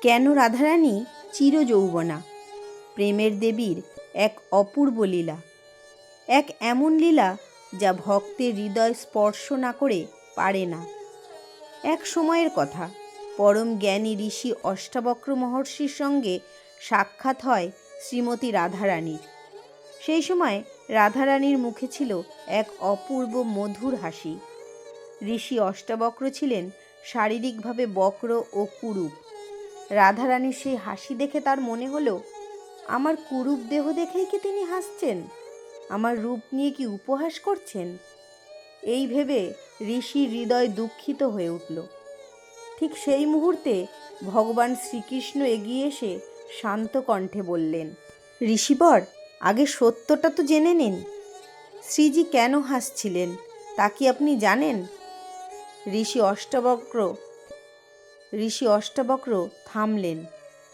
কেন রাধারানী চিরযৌবনা? প্রেমের দেবীর এক অপূর্ব লীলা, এক এমন লীলা যা ভক্তের হৃদয় স্পর্শ না করে পারে না। এক সময়ের কথা, পরম জ্ঞানী ঋষি অষ্টাবক্র মহর্ষির সঙ্গে সাক্ষাৎ হয় শ্রীমতী রাধারানীর। সেই সময় রাধারানীর মুখে ছিল এক অপূর্ব মধুর হাসি। ঋষি অষ্টাবক্র ছিলেন শারীরিকভাবে বক্র ও কুরূপ। রাধারানীর সেই হাসি দেখে তার মনে হলো, আমার কুরূপ দেহ দেখেই কি তিনি হাসছেন? আমার রূপ নিয়ে কি উপহাস করছেন? এই ভেবে ঋষির হৃদয় দুঃখিত হয়ে উঠল। ঠিক সেই মুহূর্তে ভগবান শ্রীকৃষ্ণ এগিয়ে এসে শান্ত কণ্ঠে বললেন, ঋষিবর, আগে সত্যটা তো জেনে নিন। শ্রীজি কেন হাসছিলেন তা কি আপনি জানেন? ঋষি অষ্টাবক্র থামলেন।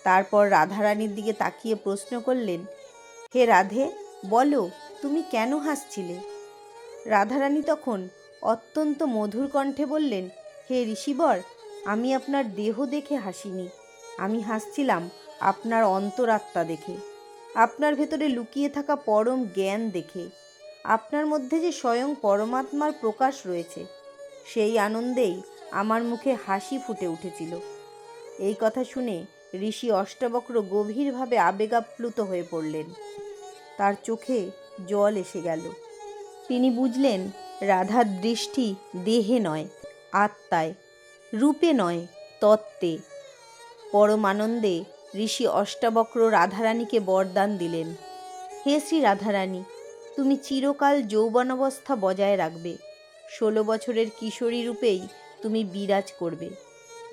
তারপর রাধারানীর দিকে তাকিয়ে প্রশ্ন করলেন, হে রাধে, বলো, তুমি কেন হাসছিলে? রাধারানী তখন অত্যন্ত মধুর কণ্ঠে বললেন, হে ঋষিবর, আমি আপনার দেহ দেখে হাসিনি, আমি হাসছিলাম আপনার অন্তরাত্মা দেখে, আপনার ভেতরে লুকিয়ে থাকা পরম জ্ঞান দেখে। আপনার মধ্যে যে স্বয়ং পরমাত্মার প্রকাশ রয়েছে, সেই আনন্দেই আমার মুখে হাসি ফুটে উঠেছিল। এই কথা শুনে ঋষি অষ্টাবক্র গভীরভাবে আবেগাপ্লুত হয়ে পড়লেন। তার চোখে জল এসে গেল। তিনি বুঝলেন, রাধার দৃষ্টি দেহে নয়, আত্মায়, রূপে নয়, তত্ত্বে। পরম আনন্দে ঋষি অষ্টাবক্র রাধারানীকে বরদান দিলেন, হে শ্রী রাধারানী, তুমি চিরকাল যৌবনাবস্থা বজায় রাখবে। 16 বছরের কিশোরী রূপেই তুমি বিরাজ করবে।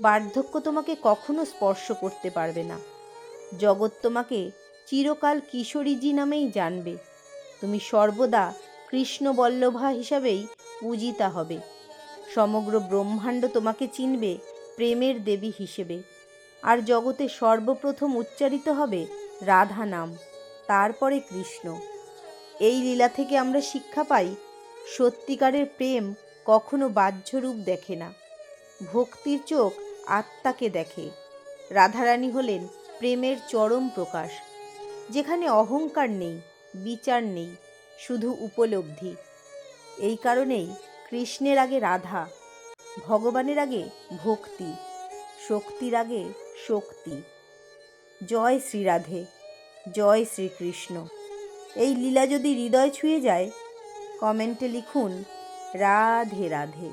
বার্ধক্য তোমাকে কখনো স্পর্শ করতে পারবে না। জগৎ তোমাকে চিরকাল কিশোরীজি নামেই জানবে। তুমি সর্বদা কৃষ্ণবল্লভা হিসাবেই পূজিতা হবে। সমগ্র ব্রহ্মাণ্ড তোমাকে চিনবে প্রেমের দেবী হিসেবে। আর জগতে সর্বপ্রথম উচ্চারিত হবে রাধা নাম, তারপরে কৃষ্ণ। এই লীলা থেকে আমরা শিক্ষা পাই, সত্যিকারের প্রেম কখনো বাহ্য রূপ দেখে না, ভক্তির চোখ আত্মাকে দেখে। রাধারানী হলেন প্রেমের চরম প্রকাশ, যেখানে অহংকার নেই, বিচার নেই, শুধু উপলব্ধি। এই কারণেই কৃষ্ণের আগে রাধা, ভগবানের আগে ভক্তি, শক্তির আগে শক্তি। জয় শ্রী রাধে, জয় শ্রীকৃষ্ণ। এই লীলা যদি হৃদয় ছুঁয়ে যায়, কমেন্টে লিখুন রাধে রাধে।